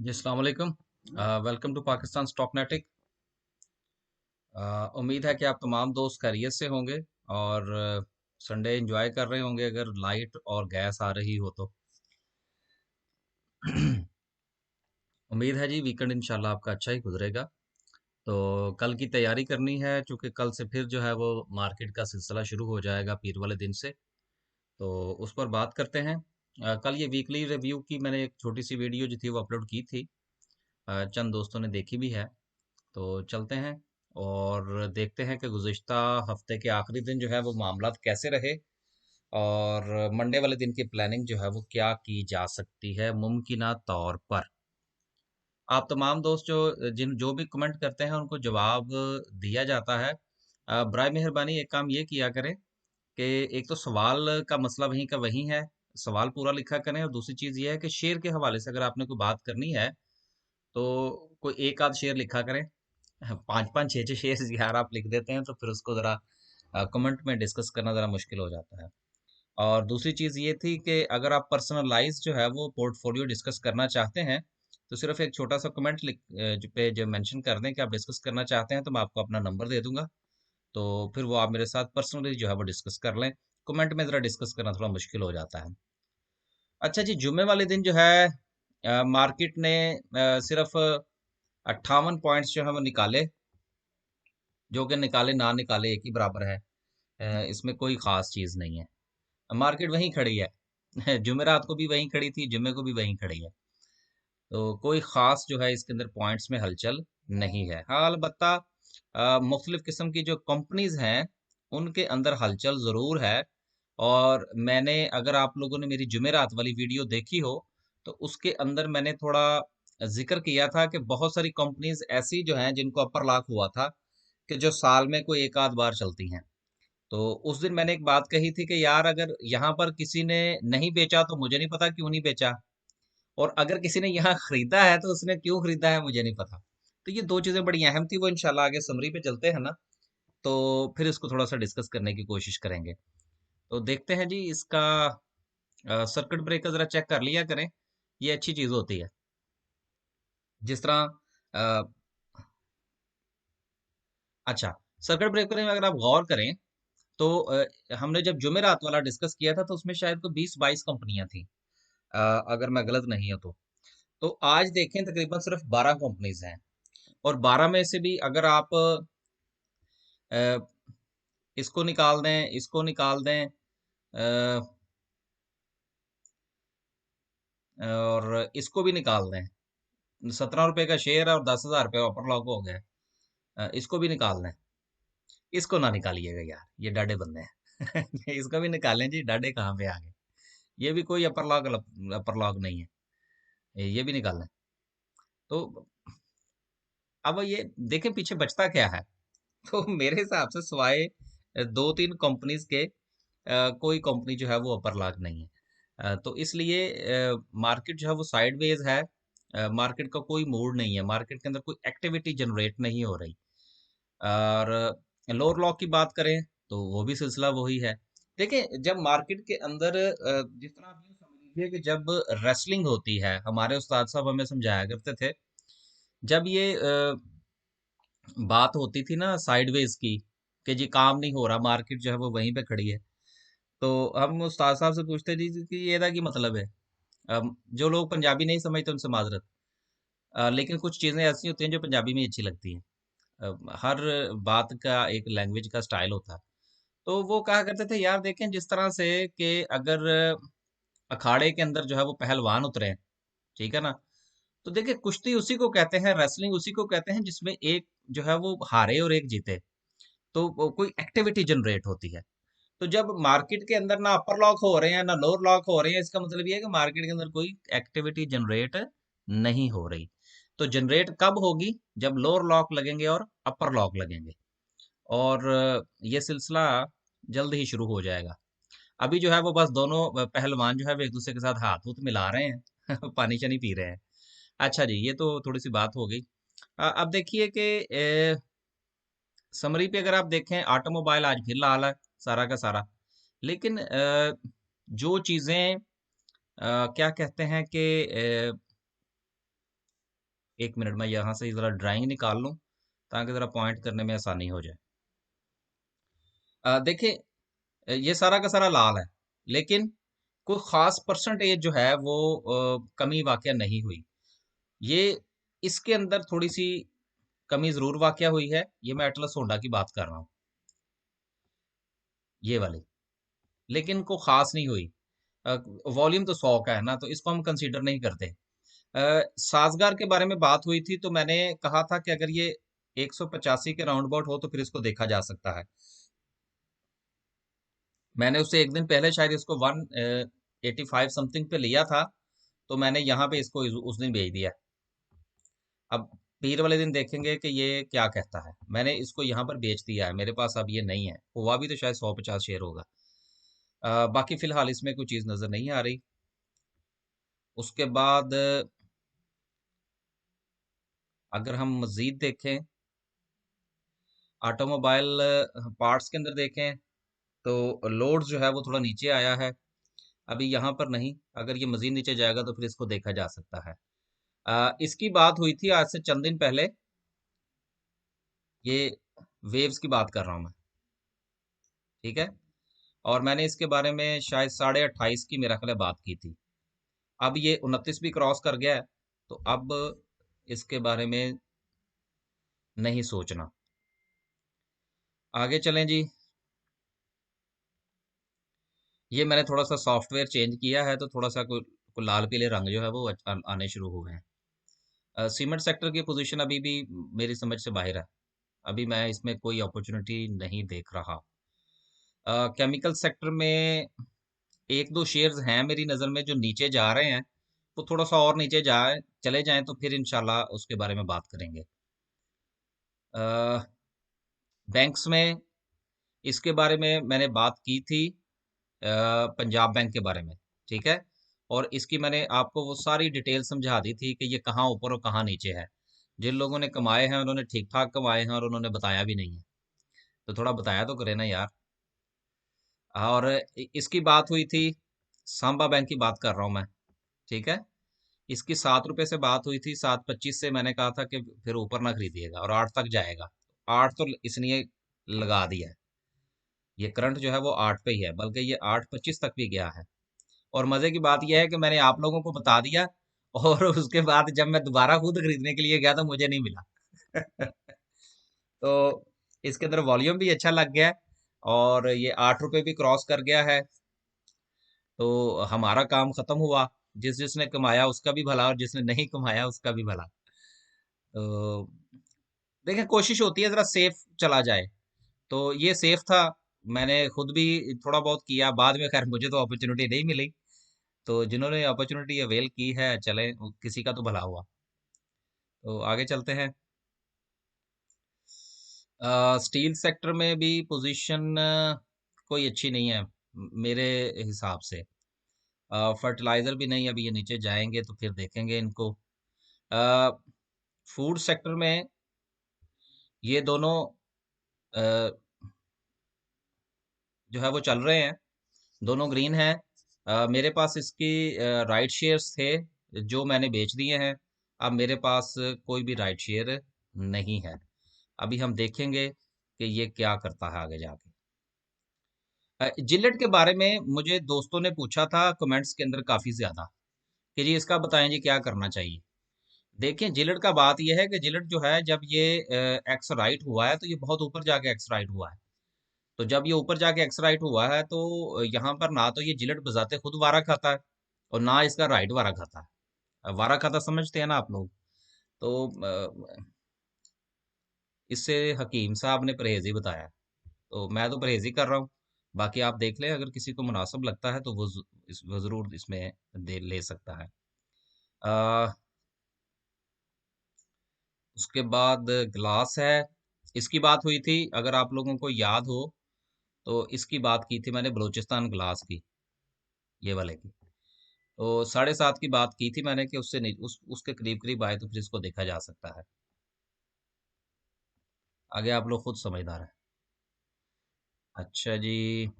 जी अस्सलाम वालेकुम। Welcome to Pakistan Stocknetic. उम्मीद है कि आप तमाम दोस्त खैरियत से होंगे और संडे एंजॉय कर रहे होंगे अगर लाइट और गैस आ रही हो तो। उम्मीद है जी वीकेंड इंशाल्लाह आपका अच्छा ही गुजरेगा। तो कल की तैयारी करनी है क्योंकि कल से फिर जो है वो मार्केट का सिलसिला शुरू हो जाएगा पीर वाले दिन से। तो उस पर बात करते हैं। कल ये वीकली रिव्यू की मैंने एक छोटी सी वीडियो जो थी वो अपलोड की थी। चंद दोस्तों ने देखी भी है। तो चलते हैं और देखते हैं कि गुज़िश्ता हफ्ते के आखिरी दिन जो है वो मामलात कैसे रहे और मंडे वाले दिन की प्लानिंग जो है वो क्या की जा सकती है मुमकिना तौर पर। आप तमाम दोस्त जो भी कमेंट करते हैं उनको जवाब दिया जाता है। बराए मेहरबानी एक काम ये किया करें कि एक तो सवाल का मसला वहीं का वहीं है, सवाल पूरा लिखा करें, और दूसरी चीज़ ये है कि शेयर के हवाले से अगर आपने कोई बात करनी है तो कोई एक आध शेयर लिखा करें। 5-5 6-6 शेयर्स यार आप लिख देते हैं तो फिर उसको ज़रा कमेंट में डिस्कस करना ज़रा मुश्किल हो जाता है। और दूसरी चीज़ ये थी कि अगर आप पर्सनलाइज़ जो है वो पोर्टफोलियो डिस्कस करना चाहते हैं, तो सिर्फ़ एक छोटा-सा कमेंट पे जब मेंशन कर दें कि आप डिस्कस करना चाहते हैं, तो मैं आपको अपना नंबर दे दूँगा। तो फिर वो आप मेरे साथ पर्सनली जो है वो डिस्कस कर लें। कमेंट में ज़रा डिस्कस करना थोड़ा मुश्किल हो जाता है। अच्छा जी, जुम्मे वाले दिन जो है मार्केट ने सिर्फ़ 58 पॉइंट्स जो हैं वो निकाले, जो कि निकाले ना निकाले एक ही बराबर है। इसमें कोई ख़ास चीज़ नहीं है। मार्केट वहीं खड़ी है। जुमेरात को भी वहीं खड़ी थी, जुम्मे को भी वहीं खड़ी है। तो कोई ख़ास जो है इसके अंदर पॉइंट्स में हलचल नहीं है। हाँ, अलबत्ता मुख्तलिफ़ किस्म की जो कंपनीज़ हैं, उनके अंदर हलचल ज़रूर है। और मैंने, अगर आप लोगों ने मेरी जुमेरात वाली वीडियो देखी हो, तो उसके अंदर मैंने थोड़ा ज़िक्र किया था कि बहुत सारी कंपनीज़ ऐसी जो हैं जिनको अपर लॉक हुआ था, कि जो साल में कोई एक आध बार चलती हैं। तो उस दिन मैंने एक बात कही थी कि यार अगर यहाँ पर किसी ने नहीं बेचा तो मुझे नहीं पता क्यों नहीं बेचा, और अगर किसी ने यहाँ खरीदा है तो उसने क्यों खरीदा है मुझे नहीं पता। तो ये दो चीजें बड़ी अहम थी, वो इंशाल्लाह आगे समरी पे चलते हैं ना, तो फिर इसको थोड़ा सा डिस्कस करने की कोशिश करेंगे। तो देखते हैं जी इसका सर्किट ब्रेकर जरा चेक कर लिया करें, ये अच्छी चीज होती है। जिस तरह अ, अच्छा, सर्किट ब्रेकर में अगर आप गौर करें तो हमने जब जुमेरात वाला डिस्कस किया था तो उसमें शायद को 20-22 कंपनियां थी, अगर मैं गलत नहीं हूं तो आज देखें तकरीबन सिर्फ 12 कंपनीज हैं। और 12 में से भी अगर आप अ, इसको निकाल दें, इसको निकाल दें, और इसको भी निकाल दें, 17 रुपए का शेयर है और 10,000 रुपये अपर लॉक हो गए। इसको भी निकाल दें, इसको ना निकालिएगा यार, ये डाडे बंदे हैं। इसको भी निकालें जी, डाडे कहाँ पे आ गए। ये भी कोई अपर लॉक नहीं है, ये भी निकाल लें। तो अब ये देखें पीछे बचता क्या है। तो मेरे हिसाब से सिवाय दो तीन कंपनीज के कोई कंपनी जो है वो अपर लॉक नहीं है। तो इसलिए मार्केट जो है वो साइडवेज है। मार्केट का कोई मूड नहीं है, मार्केट के अंदर कोई एक्टिविटी जनरेट नहीं हो रही। और लोअर लॉक की बात करें तो वो भी सिलसिला वही है। देखिए जब मार्केट के अंदर जिस तरह आप यूं समझ लीजिए कि जब रेसलिंग होती है, हमारे उस्ताद साहब हमें समझाया करते थे, जब ये बात होती थी ना साइडवेज की, कि जी काम नहीं हो रहा, मार्केट जो है वो वहीं पे खड़ी है, तो हम उस्ताद साहब से पूछते जी कि ये ना की मतलब है। जो लोग पंजाबी नहीं समझते उनसे माजरत, लेकिन कुछ चीज़ें ऐसी होती हैं जो पंजाबी में अच्छी लगती हैं। हर बात का एक लैंग्वेज का स्टाइल होता है। तो वो कहा करते थे यार देखें जिस तरह से कि अगर अखाड़े के अंदर जो है वो पहलवान उतरे हैं, ठीक है ना, तो देखिए कुश्ती उसी को कहते हैं, रेसलिंग उसी को कहते हैं जिसमें एक जो है वो हारे और एक जीते, तो वो कोई एक्टिविटी जनरेट होती है। तो जब मार्केट के अंदर ना अपर लॉक हो रहे हैं ना लोअर लॉक हो रहे हैं, इसका मतलब ये है कि मार्केट के अंदर कोई एक्टिविटी जनरेट नहीं हो रही। तो जनरेट कब होगी? जब लोअर लॉक लगेंगे और अपर लॉक लगेंगे, और ये सिलसिला जल्द ही शुरू हो जाएगा। अभी जो है वो बस दोनों पहलवान जो है वो एक दूसरे के साथ हाथ उत मिला रहे हैं। पानी शानी पी रहे हैं। अच्छा जी, ये तो थोड़ी सी बात हो गई। अब देखिए कि समरी पे अगर आप देखें, ऑटोमोबाइल आज फिर लाल है सारा का सारा। लेकिन जो चीजें क्या कहते हैं कि एक मिनट में यहाँ से ज़रा ड्राइंग निकाल लूँ ताकि ज़रा पॉइंट करने में आसानी हो जाए। देखिए, ये सारा का सारा लाल है, लेकिन कोई ख़ास परसेंटेज जो है वो कमी वाक़या नहीं हुई। ये इसके अंदर थोड़ी-सी कमी ज़रूर वाक़या हुई है। ये मैं एटलस होंडा की बात कर रहा हूँ, ये वाली। लेकिन को ख़ास नहीं हुई। अ, वॉल्यूम तो 100 का है ना, तो इसको हम कंसीडर नहीं करते। साज़गार के बारे में बात हुई थी, तो मैंने कहा था कि अगर ये 185 के राउंड अबाउट हो तो फिर इसको देखा जा सकता है। मैंने उससे एक दिन पहले शायद इसको 185 समथिंग पे लिया था, तो मैंने यहाँ पे इसको उस दिन भेज दिया। अब पीर वाले दिन देखेंगे कि ये क्या कहता है। मैंने इसको यहाँ पर बेच दिया है, मेरे पास अब ये नहीं है। हुआ भी तो शायद 150 शेयर होगा। बाकी फिलहाल इसमें कोई चीज़ नज़र नहीं आ रही। उसके बाद अगर हम मज़ीद देखें, ऑटोमोबाइल पार्ट्स के अंदर देखें, तो लोड जो है वो थोड़ा नीचे आया है। अभी यहाँ पर नहीं, अगर ये मज़ीद नीचे जाएगा तो फिर इसको देखा जा सकता है। इसकी बात हुई थी आज से चंद दिन पहले। ये वेव्स की बात कर रहा हूँ मैं, ठीक है। और मैंने इसके बारे में शायद 28.5 की मेरा ख्याल है बात की थी। अब ये 29 भी क्रॉस कर गया है, तो अब इसके बारे में नहीं सोचना। आगे चलें जी। ये मैंने थोड़ा सा सॉफ्टवेयर चेंज किया है, तो थोड़ा सा कोई लाल पीले रंग जो है वो आने शुरू हुए हैं। सीमेंट सेक्टर की पोजीशन अभी भी मेरी समझ से बाहर है। अभी मैं इसमें कोई अपॉर्चुनिटी नहीं देख रहा। केमिकल सेक्टर में एक दो शेयर्स हैं मेरी नज़र में जो नीचे जा रहे हैं। वो थोड़ा सा और नीचे जाए चले जाएं तो फिर इंशाल्लाह उसके बारे में बात करेंगे। बैंक्स में इसके बारे में मैंने बात की थी, पंजाब बैंक के बारे में, ठीक है। और इसकी मैंने आपको वो सारी डिटेल समझा दी थी कि ये कहाँ ऊपर और कहाँ नीचे है। जिन लोगों ने कमाए हैं उन्होंने ठीक ठाक कमाए हैं और उन्होंने बताया भी नहीं है। तो थोड़ा बताया तो करे ना यार। और इसकी बात हुई थी, सांबा बैंक की बात कर रहा हूँ मैं, ठीक है। इसकी 7 रुपए से बात हुई थी, 7.25 से मैंने कहा था कि फिर ऊपर ना खरीदिएगा और 8 तक जाएगा। 8 तो इसने लगा दिया है। ये करंट जो है वो 8 पे ही है, बल्कि ये 8.25 तक भी गया है। और मजे की बात यह है कि मैंने आप लोगों को बता दिया और उसके बाद जब मैं दोबारा खुद खरीदने के लिए गया तो मुझे नहीं मिला। तो इसके अंदर वॉल्यूम भी अच्छा लग गया है और ये 8 रुपए भी क्रॉस कर गया है। तो हमारा काम खत्म हुआ। जिसने कमाया उसका भी भला और जिसने नहीं कमाया उसका भी भला। तो देखिए, कोशिश होती है जरा सेफ चला जाए। तो ये सेफ था। मैंने खुद भी थोड़ा बहुत किया, बाद में खैर मुझे तो अपॉर्चुनिटी नहीं मिली। तो जिन्होंने अपॉर्चुनिटी अवेल की है, चले किसी का तो भला हुआ। तो आगे चलते हैं। स्टील सेक्टर में भी पोजीशन कोई अच्छी नहीं है मेरे हिसाब से। फर्टिलाइजर भी नहीं, अभी ये नीचे जाएंगे तो फिर देखेंगे इनको। फूड सेक्टर में ये दोनों अ, जो है वो चल रहे हैं, दोनों ग्रीन हैं। मेरे पास इसकी राइट शेयर्स थे जो मैंने बेच दिए हैं। अब मेरे पास कोई भी राइट शेयर नहीं है। अभी हम देखेंगे कि ये क्या करता है आगे जाके। जिलेट के बारे में मुझे दोस्तों ने पूछा था कमेंट्स के अंदर काफ़ी ज़्यादा कि जी इसका बताएं जी क्या करना चाहिए। देखिए, जिलेट का बात यह है कि जिलेट जो है जब ये एक्स राइट हुआ है तो ये बहुत ऊपर जाके एक्स राइट हुआ है। तो जब ये ऊपर जाके एक्स राइट हुआ है तो यहाँ पर ना तो ये जिलेट बजाते खुद वारा खाता है और ना इसका राइट वारा खाता है। वारा खाता समझते हैं ना आप लोग। तो इससे हकीम साहब ने परहेज ही बताया है। तो मैं तो परहेज ही कर रहा हूँ। बाकी आप देख लें, अगर किसी को मुनासिब लगता है तो वो जरूर इसमें दे ले सकता है। आ, उसके बाद ग्लास है। इसकी बात हुई थी, अगर आप लोगों को याद हो तो इसकी बात की थी मैंने बलूचिस्तान ग्लास की, ये वाले की। तो 7.5 की बात की थी मैंने कि उससे नहीं, उसके करीब करीब आए तो फिर इसको देखा जा सकता है। आगे आप लोग खुद समझदार हैं। अच्छा जी।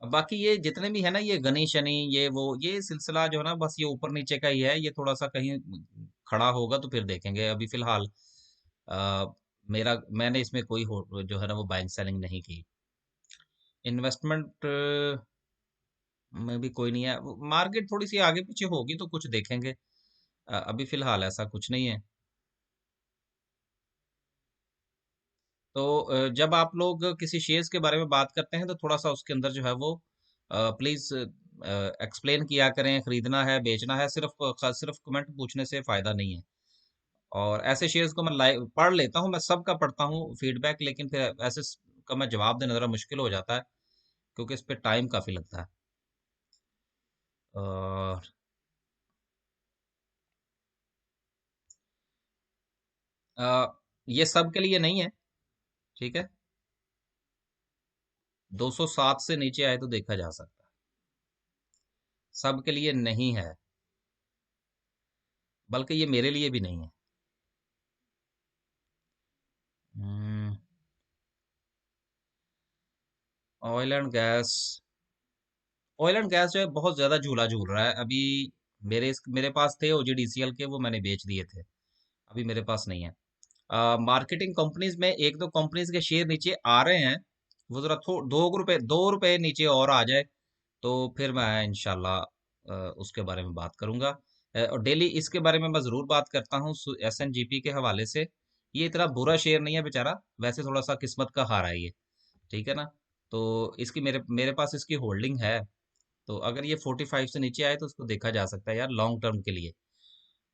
अब बाकी ये जितने भी है ना, ये गनी शनी ये वो ये सिलसिला जो है ना, बस ये ऊपर नीचे का ही है। ये थोड़ा सा कहीं खड़ा होगा तो फिर देखेंगे। अभी फिलहाल अ, मेरा मैंने इसमें कोई जो है ना वो बाइंग सेलिंग नहीं की। इन्वेस्टमेंट में भी कोई नहीं है। मार्केट थोड़ी सी आगे पीछे होगी तो कुछ देखेंगे। अभी फिलहाल ऐसा कुछ नहीं है। तो जब आप लोग किसी शेयर्स के बारे में बात करते हैं तो थोड़ा सा उसके अंदर जो है वो प्लीज एक्सप्लेन किया करें। खरीदना है बेचना है, सिर्फ कमेंट पूछने से फायदा नहीं है। और ऐसे शेयर्स को मैं लाइव पढ़ लेता हूँ, मैं सबका पढ़ता हूँ फीडबैक, लेकिन फिर का मैं जवाब देना जरा मुश्किल हो जाता है क्योंकि इस पे टाइम काफी लगता है। और अ, ये सब के लिए नहीं है, ठीक है। 207 से नीचे आए तो देखा जा सकता है, सब के लिए नहीं है, बल्कि ये मेरे लिए भी नहीं है। Oil and gas, oil and gas जो है बहुत ज्यादा झूला झूल रहा है अभी। मेरे पास थे ओजीडीसीएल के, वो मैंने बेच दिए थे, अभी मेरे पास नहीं है। मार्केटिंग कंपनीज में एक दो कंपनीज के शेयर नीचे आ रहे हैं, वो जरा 2 रुपए नीचे और आ जाए तो फिर मैं इंशाल्लाह उसके बारे में बात करूंगा। और डेली इसके बारे में मैं जरूर बात करता हूँ एसएनजीपी के हवाले से। ये इतना बुरा शेयर नहीं है बेचारा, वैसे थोड़ा सा किस्मत का हारा है ये, ठीक है ना। तो इसकी मेरे मेरे पास इसकी होल्डिंग है। तो अगर ये 45 से नीचे आए तो उसको देखा जा सकता है यार, लॉन्ग टर्म के लिए।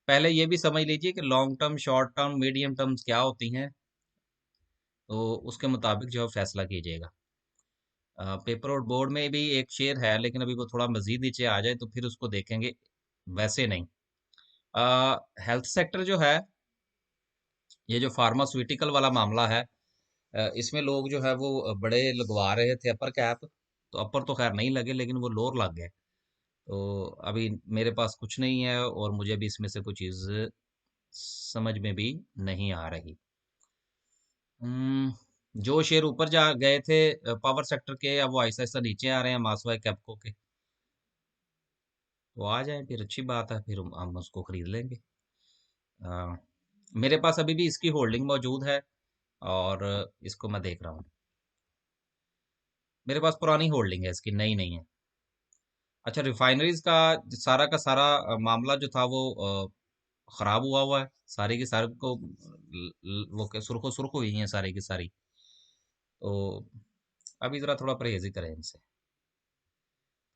पहले ये भी समझ लीजिए कि long term, short term, medium terms क्या होती हैं, तो उसके मुताबिक जो है फैसला कीजिएगा। पेपर और बोर्ड में भी एक शेयर है, लेकिन अभी वो थोड़ा मजीद नीचे आ जाए तो फिर उसको देखेंगे, वैसे नहीं। हेल्थ सेक्टर जो है, ये जो फार्मास्यूटिकल वाला मामला है, इसमें लोग जो है वो बड़े लगवा रहे थे अपर कैप, तो अपर तो खैर नहीं लगे लेकिन वो लोअर लग गए। तो अभी मेरे पास कुछ नहीं है और मुझे भी इसमें से कोई चीज़ समझ में भी नहीं आ रही। जो शेयर ऊपर जा गए थे पावर सेक्टर के, अब वो आहिस्ता आहिस्ता नीचे आ रहे हैं मासवाई कैप्को के। तो आ जाए फिर अच्छी बात है, फिर हम उसको खरीद लेंगे। अ, मेरे पास अभी भी इसकी होल्डिंग मौजूद है और इसको मैं देख रहा हूँ। मेरे पास पुरानी होल्डिंग है इसकी, नई नहीं है। अच्छा, रिफाइनरीज का सारा मामला जो था वो खराब हुआ हुआ है। सारी की सारी को वो सुर्खो सुर्ख हुई हैं सारी की सारी। तो अभी जरा थोड़ा परहेज ही करें इनसे,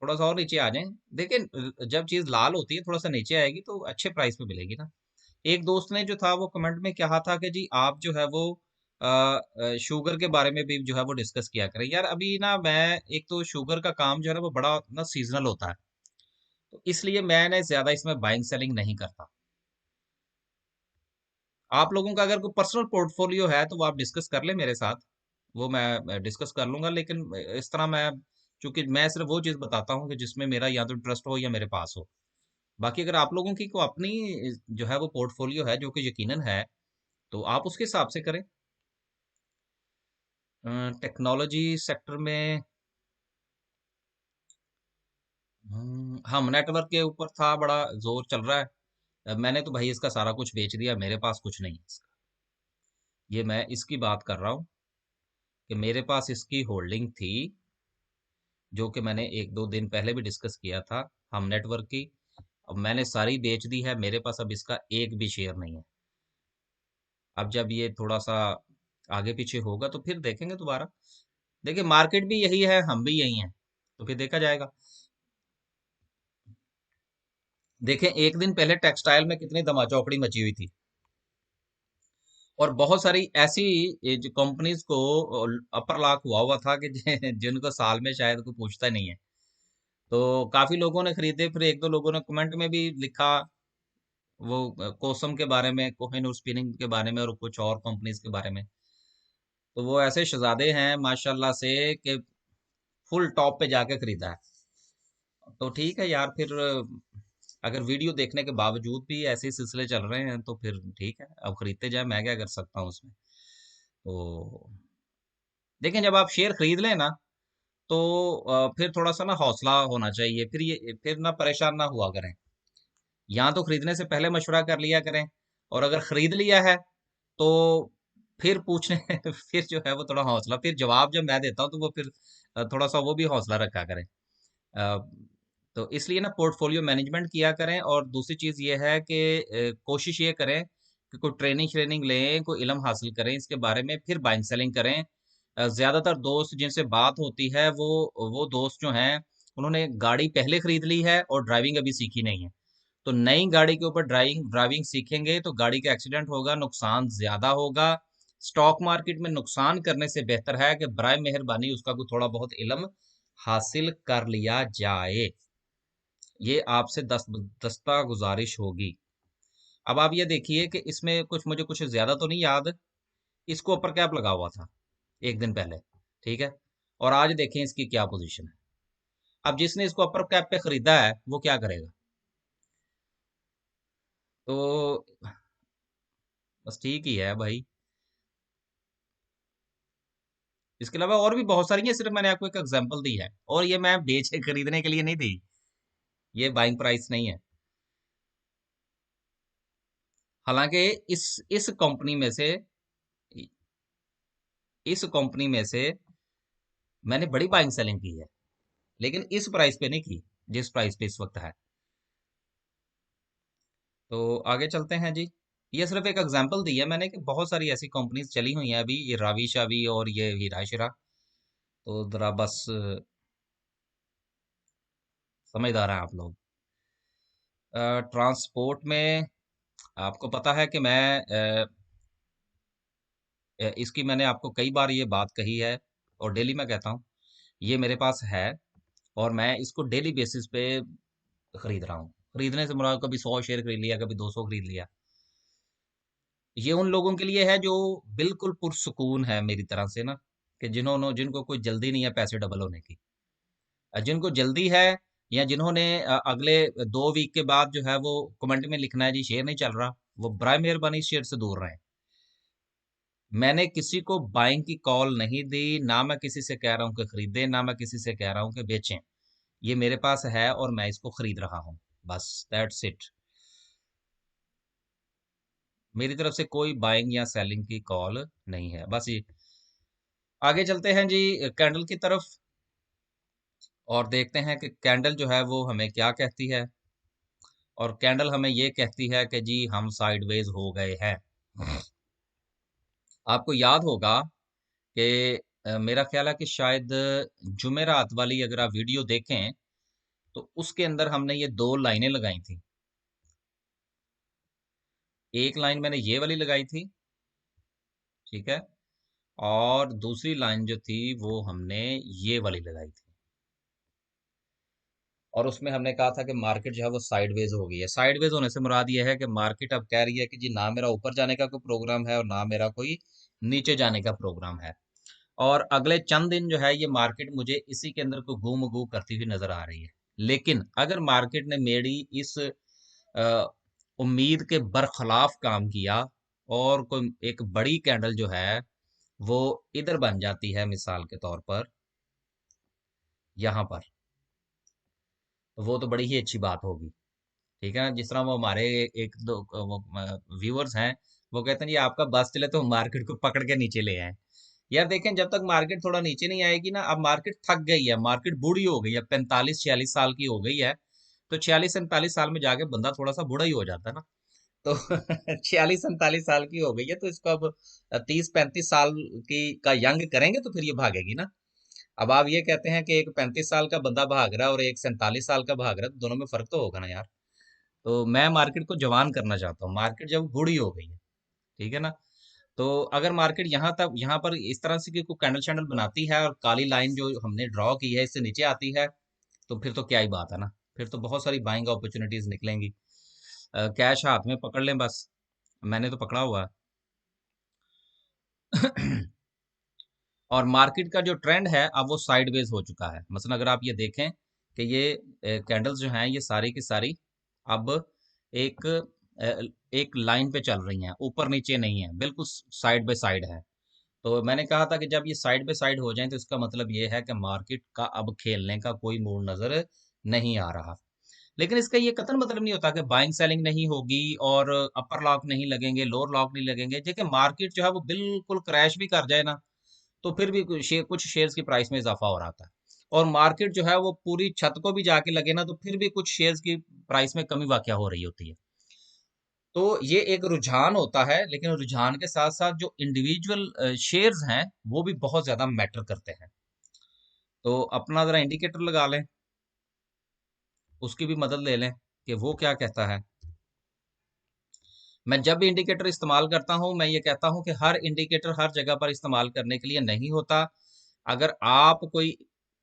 थोड़ा सा और नीचे आ जाएं। देखिए जब चीज लाल होती है थोड़ा सा नीचे आएगी तो अच्छे प्राइस पे मिलेगी ना। एक दोस्त ने जो था वो कमेंट में कहा था कि जी आप जो है वो शुगर के बारे में भी जो है वो डिस्कस किया करें। यार अभी ना मैं, एक तो शुगर का काम जो है ना वो बड़ा ना सीजनल होता है, तो इसलिए मैंने ज्यादा इसमें बाइंग सेलिंग नहीं करता। आप लोगों का अगर कोई पर्सनल पोर्टफोलियो है तो वो आप डिस्कस कर ले मेरे साथ, वो मैं डिस्कस कर लूंगा। लेकिन इस तरह मैं, चूंकि मैं सिर्फ वो चीज बताता हूँ कि जिसमें मेरा या तो इंटरेस्ट हो या मेरे पास हो। बाकी अगर आप लोगों की को अपनी जो है वो पोर्टफोलियो है जो कि यकीनन है, तो आप उसके हिसाब से करें। टेक्नोलॉजी सेक्टर में हम नेटवर्क के ऊपर था, बड़ा जोर चल रहा है। मैंने तो भाई इसका सारा कुछ बेच दिया, मेरे पास कुछ नहीं है इसका। ये मैं इसकी बात कर रहा हूँ कि मेरे पास इसकी होल्डिंग थी, जो कि मैंने एक दो दिन पहले भी डिस्कस किया था, हम नेटवर्क की। अब मैंने सारी बेच दी है, मेरे पास अब इसका एक भी शेयर नहीं है। अब जब ये थोड़ा सा आगे पीछे होगा तो फिर देखेंगे दोबारा। देखिए मार्केट भी यही है, हम भी यही हैं, तो फिर देखा जाएगा। देखें एक दिन पहले टेक्सटाइल में कितनी धमाचौकड़ी मची हुई थी, और बहुत सारी ऐसी ये जो कंपनीज को अपर लॉक हुआ हुआ था कि जिनको साल में शायद कोई पूछता नहीं है। तो काफी लोगों ने खरीदे, फिर एक दो लोगों ने कमेंट में भी लिखा वो कोसम के बारे में, कोहिनूर स्पिनिंग के बारे में और कुछ और कंपनीज के बारे में। तो वो ऐसे शहजादे हैं माशाल्लाह से कि फुल टॉप पे जाके खरीदा है। तो ठीक है यार, फिर अगर वीडियो देखने के बावजूद भी ऐसे सिलसिले चल रहे हैं तो फिर ठीक है, अब खरीदते जाए, मैं क्या कर सकता हूँ उसमें। तो देखें जब आप शेयर खरीद लें ना, तो फिर थोड़ा सा ना हौसला होना चाहिए, फिर ना परेशान ना हुआ करें। या तो खरीदने से पहले मशवरा कर लिया करें, और अगर खरीद लिया है तो फिर पूछने फिर जो है वो थोड़ा हौसला, फिर जवाब जब मैं देता हूँ तो वो फिर थोड़ा सा वो भी हौसला रखा करें। अ, तो इसलिए ना पोर्टफोलियो मैनेजमेंट किया करें, और दूसरी चीज़ ये है कि कोशिश ये करें कि कोई ट्रेनिंग श्रेनिंग लें, कोई इल्म हासिल करें इसके बारे में, फिर बाइंग सेलिंग करें। ज़्यादातर दोस्त जिनसे बात होती है वो दोस्त जो हैं उन्होंने गाड़ी पहले खरीद ली है और ड्राइविंग अभी सीखी नहीं है। तो नई गाड़ी के ऊपर ड्राइविंग ड्राइविंग सीखेंगे तो गाड़ी का एक्सीडेंट होगा, नुकसान ज्यादा होगा। स्टॉक मार्केट में नुकसान करने से बेहतर है कि बराए मेहरबानी उसका कोई थोड़ा बहुत इल्म हासिल कर लिया जाए। ये आपसे दस्ता गुजारिश होगी। अब आप ये देखिए कि इसमें कुछ मुझे कुछ ज्यादा तो नहीं याद, इसको अपर कैप लगा हुआ था एक दिन पहले, ठीक है, और आज देखें इसकी क्या पोजीशन है। अब जिसने इसको अपर कैप पे खरीदा है वो क्या करेगा? तो बस ठीक ही है भाई। इसके अलावा और भी बहुत सारी हैं, सिर्फ मैंने आपको एक एग्जांपल दी है, और ये मैं बेच खरीदने के लिए नहीं दी, ये बाइंग प्राइस नहीं है। हालांकि इस कंपनी में से इस कंपनी में से मैंने बड़ी बाइंग सेलिंग की है, लेकिन इस प्राइस पे नहीं की जिस प्राइस पे इस वक्त है। तो आगे चलते हैं जी। ये सिर्फ एक एग्जांपल दी है मैंने कि बहुत सारी ऐसी कंपनीज चली हुई हैं अभी, ये रावी शावी और ये हीरा शिरा। तो जरा बस समझदार हैं आप लोग। ट्रांसपोर्ट में आपको पता है कि इसकी मैंने आपको कई बार ये बात कही है, और डेली मैं कहता हूँ ये मेरे पास है, और मैं इसको डेली बेसिस पे खरीद रहा हूँ। खरीदने से मुराद कभी 100 शेयर खरीद लिया, कभी 200 खरीद लिया। ये उन लोगों के लिए है जो बिल्कुल पुरसुकून है मेरी तरह से ना, कि जिनको कोई जल्दी नहीं है पैसे डबल होने की। जिनको जल्दी है, या जिन्होंने अगले 2 वीक के बाद जो है वो कमेंट में लिखना है जी शेयर नहीं चल रहा, वो बराए मेहरबानी शेयर से दूर रहें। मैंने किसी को बाइंग की कॉल नहीं दी, ना मैं किसी से कह रहा हूँ कि खरीदें, ना मैं किसी से कह रहा हूँ कि बेचें। ये मेरे पास है और मैं इसको खरीद रहा हूँ, बस दैट्स इट। मेरी तरफ से कोई बाइंग या सेलिंग की कॉल नहीं है, बस ये। आगे चलते हैं जी कैंडल की तरफ, और देखते हैं कि कैंडल जो है वो हमें क्या कहती है। और कैंडल हमें ये कहती है कि जी हम साइडवेज हो गए हैं। आपको याद होगा कि मेरा ख्याल है कि शायद जुमेरात वाली अगर आप वीडियो देखें तो उसके अंदर हमने ये 2 लाइनें लगाई थी। एक लाइन मैंने ये वाली लगाई थी, ठीक है, और दूसरी लाइन जो थी वो हमने ये वाली लगाई थी। और उसमें हमने कहा था कि मार्केट जो है वो साइडवेज हो गई है। साइडवेज होने से मुराद ये है कि मार्केट अब कह रही है कि जी ना मेरा ऊपर जाने का कोई प्रोग्राम है और ना मेरा कोई नीचे जाने का प्रोग्राम है। और अगले चंद दिन जो है ये मार्केट मुझे इसी के अंदर को घूम घूम करती हुई नजर आ रही है। लेकिन अगर मार्केट ने मेरी इस अ, उम्मीद के बरखिलाफ काम किया, और कोई एक बड़ी कैंडल जो है वो इधर बन जाती है, मिसाल के तौर पर यहाँ पर, तो वो तो बड़ी ही अच्छी बात होगी। ठीक है ना, जिस तरह वो हमारे एक दो व्यूअर्स हैं, वो कहते हैं जी आपका बस चले तो मार्केट को पकड़ के नीचे ले आए। यार देखें, जब तक मार्केट थोड़ा नीचे नहीं आएगी ना, अब मार्केट थक गई है, मार्केट बूढ़ी हो गई है, 45-46 साल की हो गई है। तो 46-47 साल में जाके बंदा थोड़ा सा बूढ़ा ही हो जाता है ना। तो 46-47 साल की हो गई है, तो इसको अब 30-35 साल की का यंग करेंगे तो फिर ये भागेगी ना। अब आप ये कहते हैं कि एक 35 साल का बंदा भाग रहा है और एक 47 साल का भाग रहा है, तो दोनों में फर्क तो होगा ना यार। तो मैं मार्केट को जवान करना चाहता हूँ, मार्केट जब बूढ़ी हो गई है, ठीक है ना। तो अगर मार्केट यहाँ पर इस तरह से कोई कैंडल शैंडल बनाती है और काली लाइन जो हमने ड्रॉ की है इससे नीचे आती है, तो फिर तो क्या ही बात है ना। फिर तो बहुत सारी बाइंग अपॉर्चुनिटीज निकलेंगी। कैश हाथ में पकड़ लें बस। मैंने तो पकड़ा हुआ है। और मार्केट का जो ट्रेंड है अब वो साइडवेज हो चुका है। मसलन अगर आप ये देखें कि ये कैंडल्स जो हैं ये सारी की सारी अब एक एक लाइन पे चल रही हैं, ऊपर नीचे नहीं है, बिल्कुल साइड बाय साइड है। तो मैंने कहा था कि जब ये साइड बाय साइड हो जाए तो इसका मतलब ये है कि मार्केट का अब खेलने का कोई मूड नजर नहीं आ रहा। लेकिन इसका ये कतई मतलब नहीं होता कि बाइंग सेलिंग नहीं होगी और अपर लॉक नहीं लगेंगे, लोअर लॉक नहीं लगेंगे। देखिए मार्केट जो है वो बिल्कुल क्रैश भी कर जाए ना, तो फिर भी कुछ शेयर्स की प्राइस में इजाफा हो रहा था। और मार्केट जो है वो पूरी छत को भी जाके लगे ना, तो फिर भी कुछ शेयर्स की प्राइस में कमी वाकया हो रही होती है। तो ये एक रुझान होता है, लेकिन रुझान के साथ साथ जो इंडिविजुअल शेयर्स हैं वो भी बहुत ज्यादा मैटर करते हैं। तो अपना जरा इंडिकेटर लगा लें, उसकी भी मदद ले लें कि वो क्या कहता है। मैं जब भी इंडिकेटर इस्तेमाल करता हूं, मैं ये कहता हूं कि हर इंडिकेटर हर जगह पर इस्तेमाल करने के लिए नहीं होता। अगर आप कोई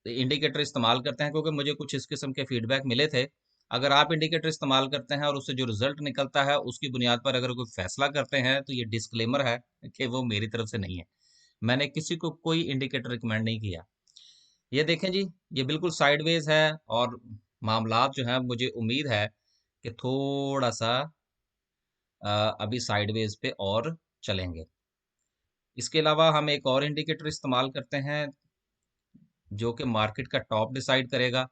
इंडिकेटर इस्तेमाल करते हैं, क्योंकि मुझे कुछ इस किस्म के फीडबैक मिले थे, अगर आप इंडिकेटर इस्तेमाल करते हैं और उससे जो रिजल्ट निकलता है उसकी बुनियाद पर अगर कोई फैसला करते हैं, तो ये डिस्क्लेमर है कि वो मेरी तरफ से नहीं है। मैंने किसी को कोई इंडिकेटर रिकमेंड नहीं किया। ये देखें जी, ये बिल्कुल साइडवेज है, और मामलात जो है मुझे उम्मीद है कि थोड़ा सा अभी साइडवेज पे और चलेंगे। इसके अलावा हम एक और इंडिकेटर इस्तेमाल करते हैं जो कि मार्केट का टॉप डिसाइड करेगा।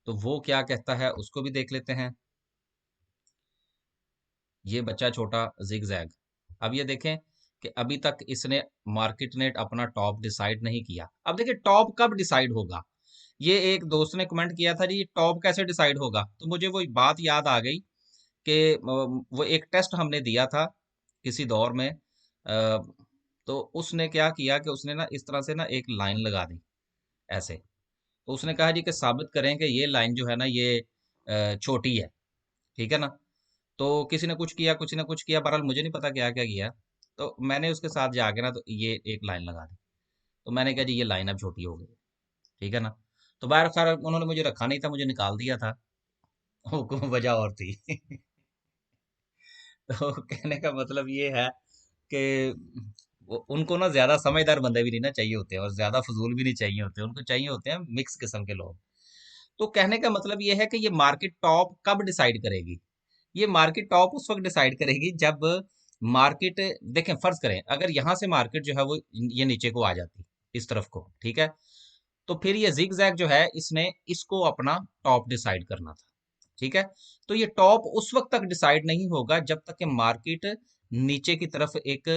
तो वो क्या कहता है उसको भी देख लेते हैं। ये बच्चा छोटा जिगजैग। अब ये देखें कि अभी तक इसने मार्केट ने अपना टॉप डिसाइड नहीं किया। अब देखिए टॉप कब डिसाइड होगा। ये एक दोस्त ने कमेंट किया था जी, टॉप कैसे डिसाइड होगा, तो मुझे वो बात याद आ गई कि वो एक टेस्ट हमने दिया था किसी दौर में। तो उसने क्या किया कि उसने ना इस तरह से ना एक लाइन लगा दी ऐसे। तो उसने कहा जी कि साबित करें कि ये लाइन जो है ना ये छोटी है, ठीक है ना। तो किसी ने कुछ किया, कुछ ने कुछ किया, बहरहाल मुझे नहीं पता क्या क्या किया। तो मैंने उसके साथ जाके ना तो ये एक लाइन लगा दी। तो मैंने कहा जी ये लाइन अब छोटी हो गई, ठीक है ना। तो बहर खैर उन्होंने मुझे रखा नहीं था, मुझे निकाल दिया था। वो वजह और थी। तो कहने का मतलब ये है कि उनको ना ज्यादा समझदार बंदे भी नहीं ना चाहिए होते हैं, और ज्यादा फजूल भी नहीं चाहिए होते, उनको चाहिए होते हैं मिक्स किस्म के लोग। तो कहने का मतलब ये है कि ये मार्केट टॉप कब डिसाइड करेगी। ये मार्केट टॉप उस वक्त डिसाइड करेगी जब मार्केट, देखें फर्ज करें अगर यहाँ से मार्केट जो है वो ये नीचे को आ जाती इस तरफ को, ठीक है। तो फिर ये जिग जैग जो है इसने इसको अपना टॉप डिसाइड करना था, ठीक है। तो ये टॉप उस वक्त तक डिसाइड नहीं होगा जब तक कि मार्केट नीचे की तरफ एक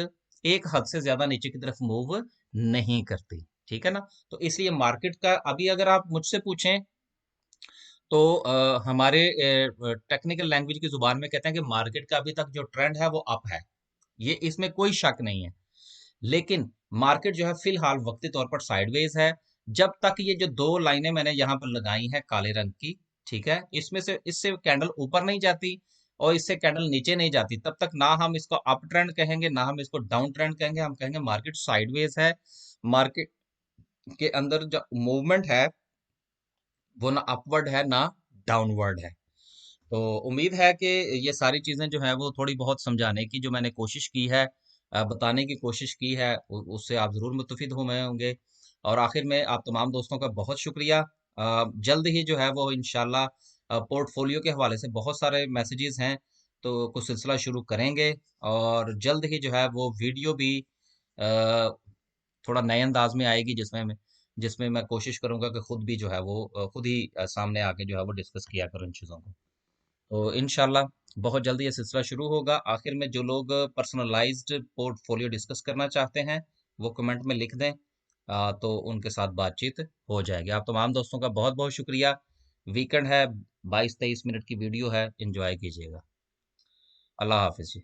एक हद से ज्यादा नीचे की तरफ मूव नहीं करती, ठीक है ना। तो इसलिए मार्केट का अभी अगर आप मुझसे पूछें तो हमारे टेक्निकल लैंग्वेज की जुबान में कहते हैं कि मार्केट का अभी तक जो ट्रेंड है वो अप है। ये इसमें कोई शक नहीं है। लेकिन मार्केट जो है फिलहाल वक्ती तौर पर साइडवेज है। जब तक ये जो दो लाइनें मैंने यहाँ पर लगाई हैं काले रंग की, ठीक है, इसमें से इससे कैंडल ऊपर नहीं जाती और इससे कैंडल नीचे नहीं जाती, तब तक ना हम इसको अप ट्रेंड कहेंगे ना हम इसको डाउन ट्रेंड कहेंगे, हम कहेंगे मार्केट साइडवेज है। मार्केट के अंदर जो मूवमेंट है वो ना अपवर्ड है ना डाउनवर्ड है। तो उम्मीद है कि ये सारी चीज़ें जो है वो थोड़ी बहुत समझाने की जो मैंने कोशिश की है, बताने की कोशिश की है, उससे आप ज़रूर मुतफिद हुए होंगे। और आखिर में आप तमाम दोस्तों का बहुत शुक्रिया। जल्द ही जो है वो इंशाल्लाह पोर्टफोलियो के हवाले से बहुत सारे मैसेजेस हैं, तो कुछ सिलसिला शुरू करेंगे। और जल्द ही जो है वो वीडियो भी अ, थोड़ा नए अंदाज में आएगी, जिसमें मैं कोशिश करूंगा कि खुद भी जो है वो खुद ही सामने आके जो है वो डिस्कस किया करूं इन चीज़ों को। तो इनशाला बहुत जल्दी ये सिलसिला शुरू होगा। आखिर में जो लोग पर्सनलाइज्ड पोर्टफोलियो डिस्कस करना चाहते हैं वो कमेंट में लिख दें, तो उनके साथ बातचीत हो जाएगी। आप तमाम दोस्तों का बहुत बहुत शुक्रिया। वीकेंड है, 22-23 मिनट की वीडियो है, एंजॉय कीजिएगा। अल्लाह हाफिज़ जी।